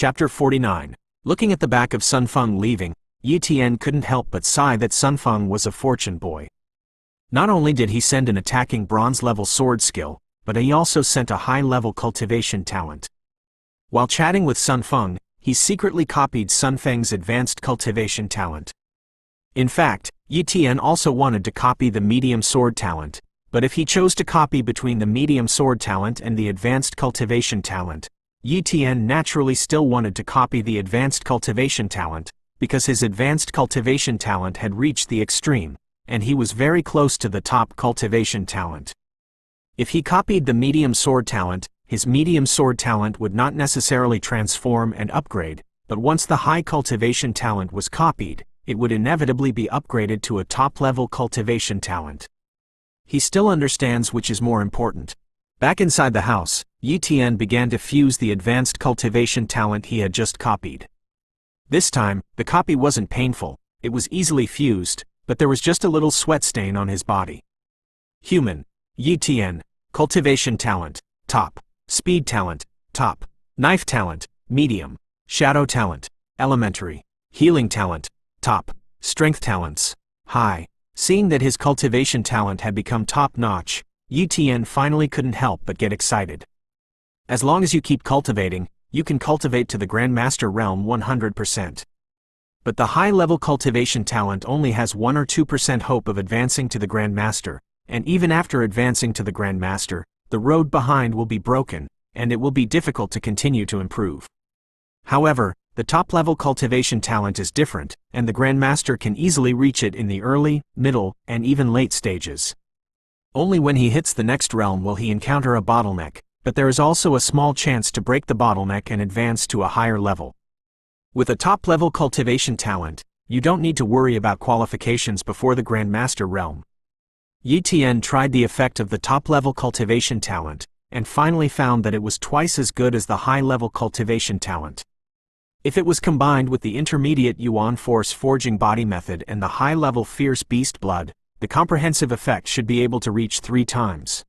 Chapter 49. Looking at the back of Sun Feng leaving, Yi Tian couldn't help but sigh that Sun Feng was a fortune boy. Not only did he send an attacking bronze-level sword skill, but he also sent a high-level cultivation talent. While chatting with Sun Feng, he secretly copied Sun Feng's advanced cultivation talent. In fact, Yi Tian also wanted to copy the medium sword talent, but if he chose to copy between the medium sword talent and the advanced cultivation talent, Yi Tian naturally still wanted to copy the advanced cultivation talent, because his advanced cultivation talent had reached the extreme, and he was very close to the top cultivation talent. If he copied the medium sword talent, his medium sword talent would not necessarily transform and upgrade, but once the high cultivation talent was copied, it would inevitably be upgraded to a top-level cultivation talent. He still understands which is more important. Back inside the house, Yi Tian began to fuse the advanced cultivation talent he had just copied. This time, the copy wasn't painful, it was easily fused, but there was just a little sweat stain on his body. Human. Yi Tian. Cultivation talent. Top. Speed talent. Top. Knife talent. Medium. Shadow talent. Elementary. Healing talent. Top. Strength talents. High. Seeing that his cultivation talent had become top-notch, Yi Tian finally couldn't help but get excited. As long as you keep cultivating, you can cultivate to the Grandmaster realm 100%. But the high-level cultivation talent only has 1 or 2% hope of advancing to the Grandmaster, and even after advancing to the Grandmaster, the road behind will be broken, and it will be difficult to continue to improve. However, the top-level cultivation talent is different, and the Grandmaster can easily reach it in the early, middle, and even late stages. Only when he hits the next realm will he encounter a bottleneck, but there is also a small chance to break the bottleneck and advance to a higher level. With a top-level cultivation talent, you don't need to worry about qualifications before the Grandmaster realm. Yi Tian tried the effect of the top-level cultivation talent, and finally found that it was twice as good as the high-level cultivation talent. If it was combined with the intermediate Yuan Force Forging Body Method and the high-level Fierce Beast Blood, the comprehensive effect should be able to reach 3 times.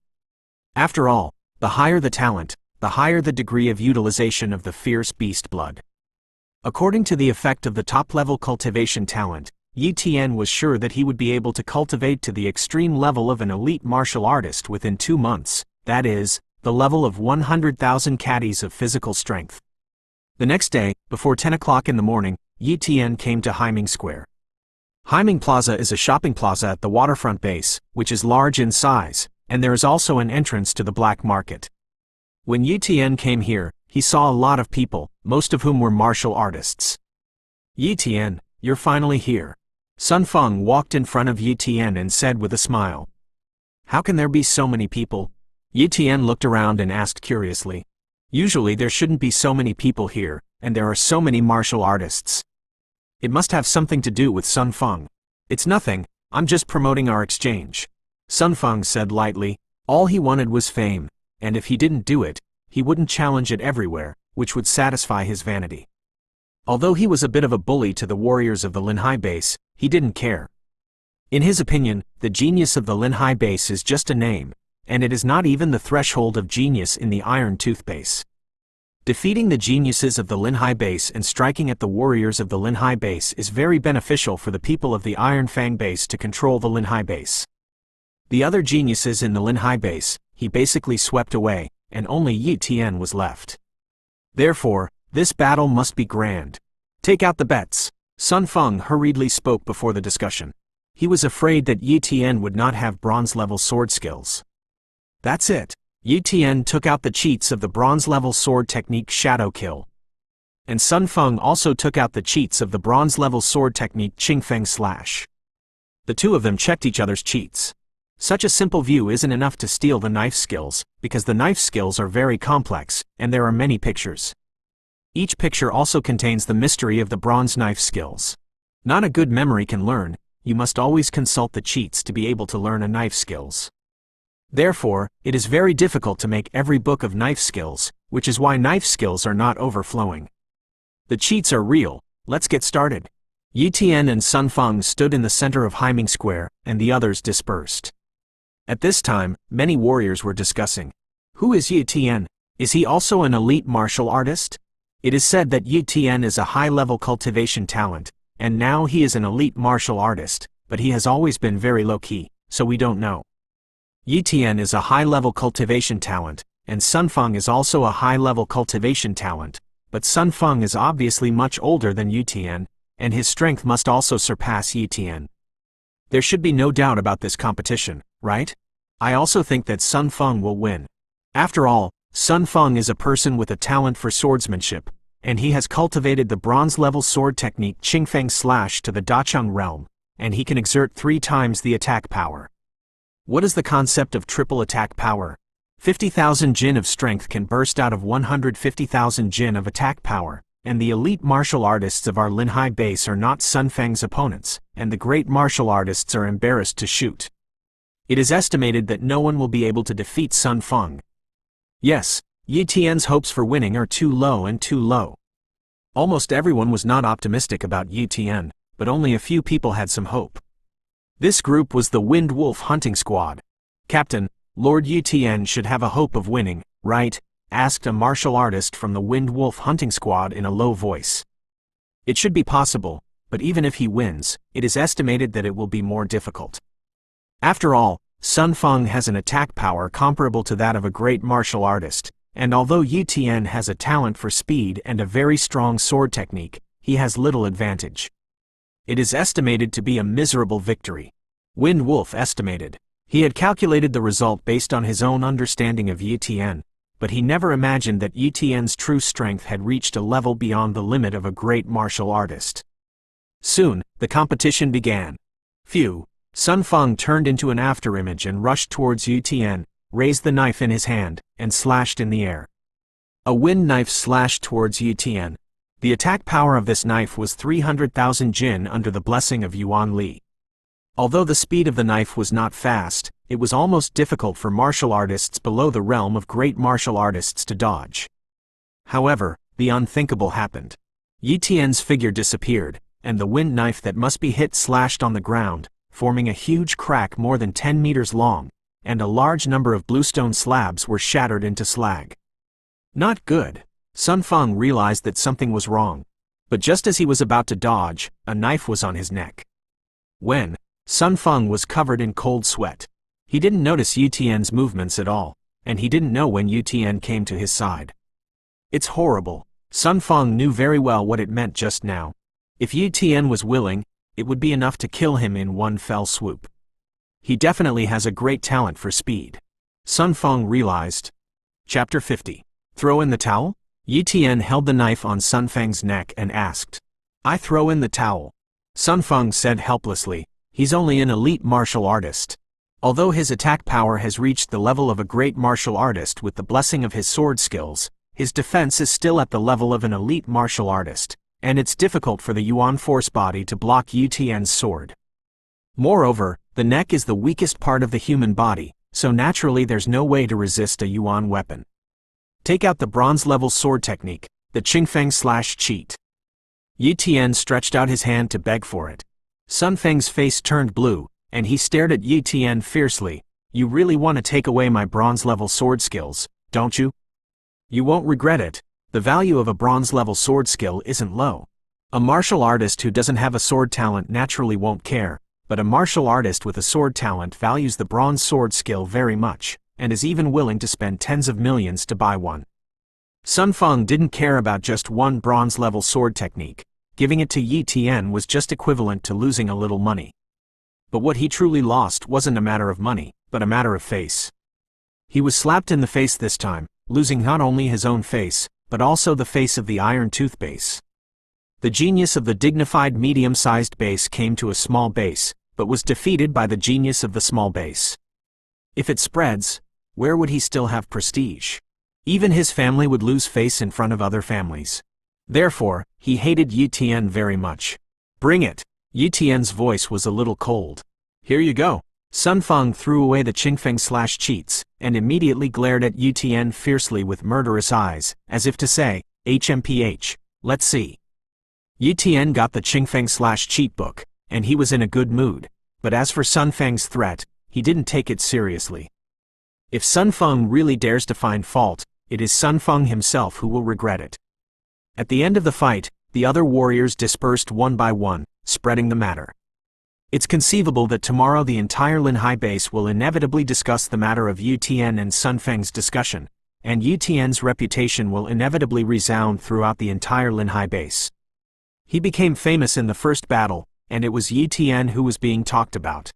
After all, the higher the talent, the higher the degree of utilization of the Fierce Beast Blood. According to the effect of the top-level cultivation talent, Yi Tian was sure that he would be able to cultivate to the extreme level of an elite martial artist within 2 months, that is, the level of 100,000 caddies of physical strength. The next day, before 10 o'clock in the morning, Yi Tian came to Haiming Square. Haiming Plaza is a shopping plaza at the waterfront base, which is large in size, and there is also an entrance to the black market. When Yi Tian came here, he saw a lot of people, most of whom were martial artists. Yi Tian, you're finally here. Sun Feng walked in front of Yi Tian and said with a smile. How can there be so many people? Yi Tian looked around and asked curiously. Usually there shouldn't be so many people here, and there are so many martial artists. It must have something to do with Sun Feng. It's nothing, I'm just promoting our exchange. Sun Feng said lightly. All he wanted was fame, and if he didn't do it, he wouldn't challenge it everywhere, which would satisfy his vanity. Although he was a bit of a bully to the warriors of the Linhai base, he didn't care. In his opinion, the genius of the Linhai base is just a name, and it is not even the threshold of genius in the Iron Tooth base. Defeating the geniuses of the Linhai base and striking at the warriors of the Linhai base is very beneficial for the people of the Iron Fang base to control the Linhai base. The other geniuses in the Linhai base, he basically swept away, and only Yi Tian was left. Therefore, this battle must be grand. Take out the bets. Sun Feng hurriedly spoke before the discussion. He was afraid that Yi Tian would not have bronze-level sword skills. That's it. Yi Tian took out the cheats of the bronze-level sword technique Shadow Kill. And Sun Feng also took out the cheats of the bronze-level sword technique Qingfeng Slash. The two of them checked each other's cheats. Such a simple view isn't enough to steal the knife skills, because the knife skills are very complex, and there are many pictures. Each picture also contains the mystery of the bronze knife skills. Not a good memory can learn, you must always consult the cheats to be able to learn a knife skills. Therefore, it is very difficult to make every book of knife skills, which is why knife skills are not overflowing. The cheats are real, let's get started. Yi Tian and Sun Feng stood in the center of Haiming Square, and the others dispersed. At this time, many warriors were discussing. Who is Yi Tian? Is he also an elite martial artist? It is said that Yu Tian is a high-level cultivation talent, and now he is an elite martial artist, but he has always been very low-key, so we don't know. Yu Tian is a high-level cultivation talent, and Sun Feng is also a high-level cultivation talent, but Sun Feng is obviously much older than Yu Tian, and his strength must also surpass Yu Tian. There should be no doubt about this competition, right? I also think that Sun Feng will win. After all, Sun Feng is a person with a talent for swordsmanship, and he has cultivated the bronze-level sword technique Qingfeng Slash to the Dacheng realm, and he can exert 3 times the attack power. What is the concept of triple attack power? 50,000 Jin of strength can burst out of 150,000 Jin of attack power, and the elite martial artists of our Linhai base are not Sun Feng's opponents, and the great martial artists are embarrassed to shoot. It is estimated that no one will be able to defeat Sun Feng. Yes, Yu Tian's hopes for winning are too low and too low. Almost everyone was not optimistic about Yu Tian, but only a few people had some hope. This group was the Wind Wolf hunting squad. Captain, Lord Yu Tian should have a hope of winning, right? Asked a martial artist from the Wind Wolf hunting squad in a low voice. It should be possible, but even if he wins, it is estimated that it will be more difficult. After all, Sun Feng has an attack power comparable to that of a great martial artist, and although Yu Tian has a talent for speed and a very strong sword technique, he has little advantage. It is estimated to be a miserable victory. Wind Wolf estimated. He had calculated the result based on his own understanding of Yu Tian, but he never imagined that Yu Tian's true strength had reached a level beyond the limit of a great martial artist. Soon, the competition began. Phew! Sun Feng turned into an afterimage and rushed towards Yu Tian, raised the knife in his hand, and slashed in the air. A wind knife slashed towards Yu Tian. The attack power of this knife was 300,000 Jin under the blessing of Yuan Li. Although the speed of the knife was not fast, it was almost difficult for martial artists below the realm of great martial artists to dodge. However, the unthinkable happened. Yu Tian's figure disappeared, and the wind knife that must be hit slashed on the ground, forming a huge crack more than 10 meters long, and a large number of bluestone slabs were shattered into slag. Not good. Sun Feng realized that something was wrong. But just as he was about to dodge, a knife was on his neck. When Sun Feng was covered in cold sweat. He didn't notice Yu Tian's movements at all, and he didn't know when Yu Tian came to his side. It's horrible. Sun Feng knew very well what it meant just now. If Yu Tian was willing, it would be enough to kill him in one fell swoop. He definitely has a great talent for speed. Sun Feng realized. Chapter 50. Throw in the towel? Yu Tian held the knife on Sun Feng's neck and asked. I throw in the towel. Sun Feng said helplessly, he's only an elite martial artist. Although his attack power has reached the level of a great martial artist with the blessing of his sword skills, his defense is still at the level of an elite martial artist, and it's difficult for the Yuan force body to block Yu Tian's sword. Moreover, the neck is the weakest part of the human body, so naturally there's no way to resist a Yuan weapon. Take out the bronze-level sword technique, the Qingfeng Slash cheat. Yu Tian stretched out his hand to beg for it. Sun Feng's face turned blue, and he stared at Yu Tian fiercely. You really want to take away my bronze-level sword skills, don't you? You won't regret it. The value of a bronze-level sword skill isn't low. A martial artist who doesn't have a sword talent naturally won't care, but a martial artist with a sword talent values the bronze sword skill very much, and is even willing to spend tens of millions to buy one. Sun Feng didn't care about just one bronze-level sword technique. Giving it to Yu Tian was just equivalent to losing a little money. But what he truly lost wasn't a matter of money, but a matter of face. He was slapped in the face this time, losing not only his own face, but also the face of the iron tooth base. The genius of the dignified medium-sized base came to a small base, but was defeated by the genius of the small base. If it spreads, where would he still have prestige? Even his family would lose face in front of other families. Therefore, he hated Yu Tian very much. Bring it! Yu Tian's voice was a little cold. Here you go. Sun Feng threw away the Qingfeng Slash cheats, and immediately glared at Yu Tian fiercely with murderous eyes, as if to say, HMPH, let's see. Yu Tian got the Qingfeng Slash cheat book, and he was in a good mood, but as for Sun Feng's threat, he didn't take it seriously. If Sun Feng really dares to find fault, it is Sun Feng himself who will regret it. At the end of the fight, the other warriors dispersed one by one, spreading the matter. It's conceivable that tomorrow the entire Linhai base will inevitably discuss the matter of Yu Tian and Sun Feng's discussion, and Yu Tian's reputation will inevitably resound throughout the entire Linhai base. He became famous in the first battle, and it was Yu Tian who was being talked about.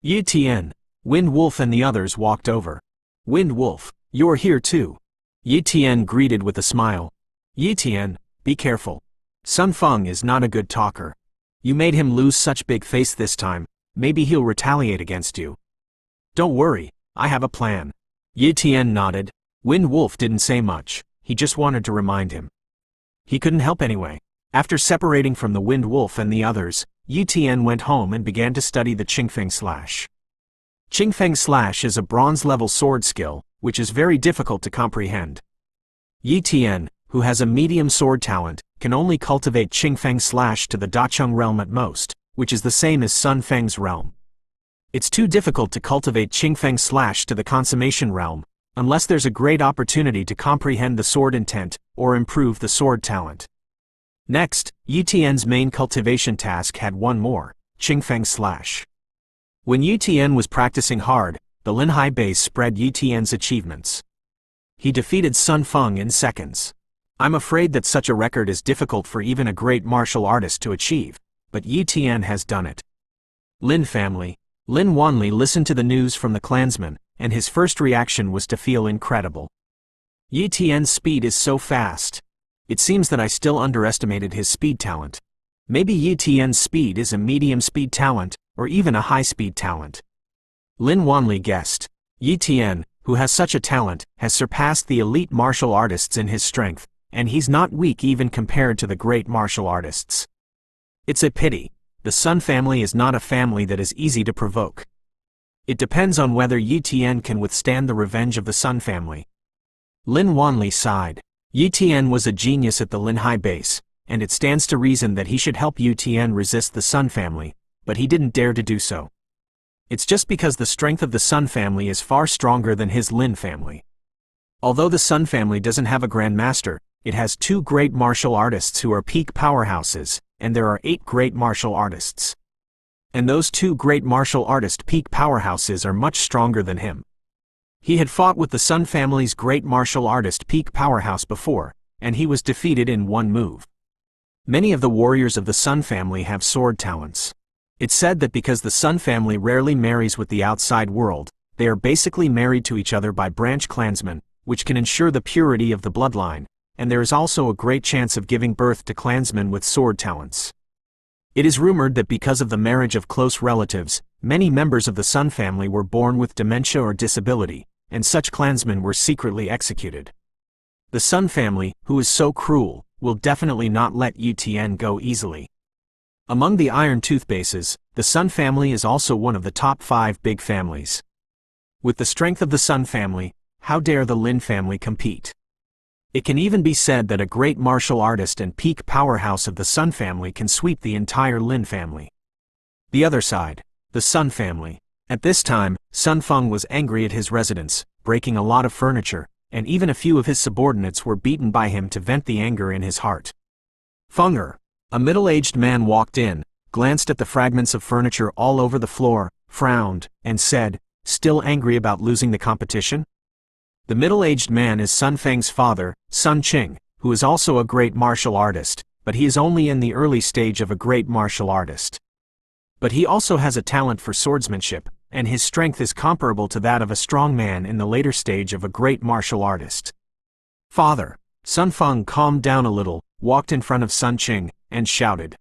Yu Tian, Wind Wolf and the others walked over. Wind Wolf, you're here too. Yu Tian greeted with a smile. Yu Tian, be careful. Sun Feng is not a good talker. You made him lose such big face this time, maybe he'll retaliate against you. Don't worry, I have a plan. Yu Tian nodded. Wind Wolf didn't say much, he just wanted to remind him. He couldn't help anyway. After separating from the Wind Wolf and the others, Yu Tian went home and began to study the Qingfeng Slash. Qingfeng Slash is a bronze-level sword skill, which is very difficult to comprehend. Yu Tian, who has a medium sword talent, can only cultivate Qingfeng Slash to the Dacheng realm at most, which is the same as Sun Feng's realm. It's too difficult to cultivate Qingfeng Slash to the consummation realm, unless there's a great opportunity to comprehend the sword intent, or improve the sword talent. Next, Yu Tian's main cultivation task had one more, Qingfeng Slash. When Yu Tian was practicing hard, the Linhai base spread Yu Tian's achievements. He defeated Sun Feng in seconds. I'm afraid that such a record is difficult for even a great martial artist to achieve, but Yu Tian has done it. Lin family. Lin Wanli listened to the news from the clansmen, and his first reaction was to feel incredible. Yu Tian's speed is so fast. It seems that I still underestimated his speed talent. Maybe Yu Tian's speed is a medium speed talent, or even a high speed talent. Lin Wanli guessed. Yu Tian, who has such a talent, has surpassed the elite martial artists in his strength, and he's not weak even compared to the great martial artists. It's a pity. The Sun family is not a family that is easy to provoke. It depends on whether Yu Tian can withstand the revenge of the Sun family. Lin Wanli sighed. Yu Tian was a genius at the Linhai base, and it stands to reason that he should help Yu Tian resist the Sun family, but he didn't dare to do so. It's just because the strength of the Sun family is far stronger than his Lin family. Although the Sun family doesn't have a Grand Master, it has 2 great martial artists who are peak powerhouses, and there are 8 great martial artists. And those 2 great martial artist peak powerhouses are much stronger than him. He had fought with the Sun family's great martial artist peak powerhouse before, and he was defeated in one move. Many of the warriors of the Sun family have sword talents. It's said that because the Sun family rarely marries with the outside world, they are basically married to each other by branch clansmen, which can ensure the purity of the bloodline, and there is also a great chance of giving birth to clansmen with sword talents. It is rumored that because of the marriage of close relatives, many members of the Sun family were born with dementia or disability, and such clansmen were secretly executed. The Sun family, who is so cruel, will definitely not let Yu Tian go easily. Among the Iron Tooth bases, the Sun family is also one of the top 5 big families. With the strength of the Sun family, how dare the Lin family compete? It can even be said that a great martial artist and peak powerhouse of the Sun family can sweep the entire Lin family. The other side, the Sun family. At this time, Sun Feng was angry at his residence, breaking a lot of furniture, and even a few of his subordinates were beaten by him to vent the anger in his heart. Fenger, a middle-aged man walked in, glanced at the fragments of furniture all over the floor, frowned, and said, "Still angry about losing the competition?" The middle-aged man is Sun Feng's father, Sun Qing, who is also a great martial artist, but he is only in the early stage of a great martial artist. But he also has a talent for swordsmanship, and his strength is comparable to that of a strong man in the later stage of a great martial artist. "Father." Sun Feng calmed down a little, walked in front of Sun Qing, and shouted.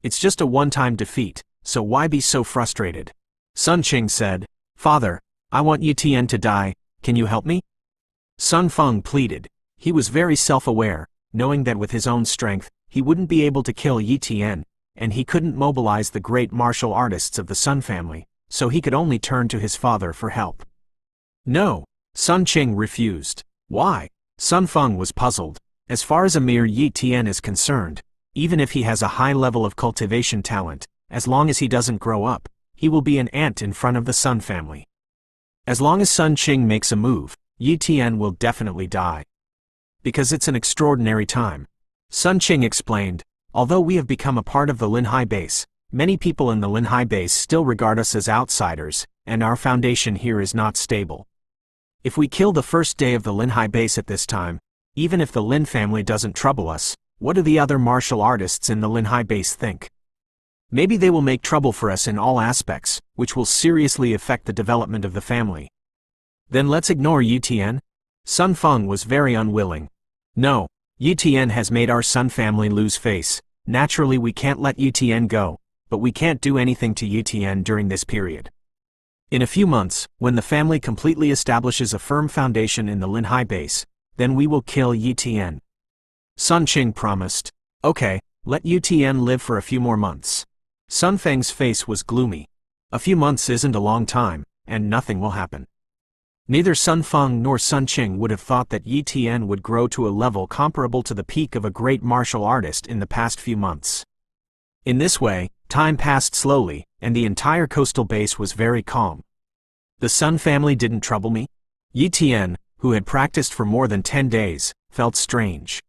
"It's just a one-time defeat, so why be so frustrated?" Sun Qing said, "Father, I want Yu Tian to die, can you help me?" Sun Feng pleaded. He was very self-aware, knowing that with his own strength, he wouldn't be able to kill Yu Tian, and he couldn't mobilize the great martial artists of the Sun family, so he could only turn to his father for help. "No." Sun Qing refused. "Why?" Sun Feng was puzzled. As far as a mere Yu Tian is concerned, even if he has a high level of cultivation talent, as long as he doesn't grow up, he will be an ant in front of the Sun family. As long as Sun Qing makes a move, Yu Tian will definitely die. Because it's an extraordinary time. Sun Qing explained, although we have become a part of the Linhai base, many people in the Linhai base still regard us as outsiders, and our foundation here is not stable. If we kill the first day of the Linhai base at this time, even if the Lin family doesn't trouble us, what do the other martial artists in the Linhai base think? Maybe they will make trouble for us in all aspects, which will seriously affect the development of the family. Then let's ignore Yutian? Sun Feng was very unwilling. No, Yutian has made our Sun family lose face. Naturally we can't let Yutian go, but we can't do anything to Yutian during this period. In a few months, when the family completely establishes a firm foundation in the Linhai base, then we will kill Yutian. Sun Qing promised. Okay, let Yutian live for a few more months. Sun Feng's face was gloomy. A few months isn't a long time, and nothing will happen. Neither Sun Feng nor Sun Qing would have thought that Yi Tian would grow to a level comparable to the peak of a great martial artist in the past few months. In this way, time passed slowly, and the entire coastal base was very calm. The Sun family didn't trouble me? Yi Tian, who had practiced for more than 10 days, felt strange.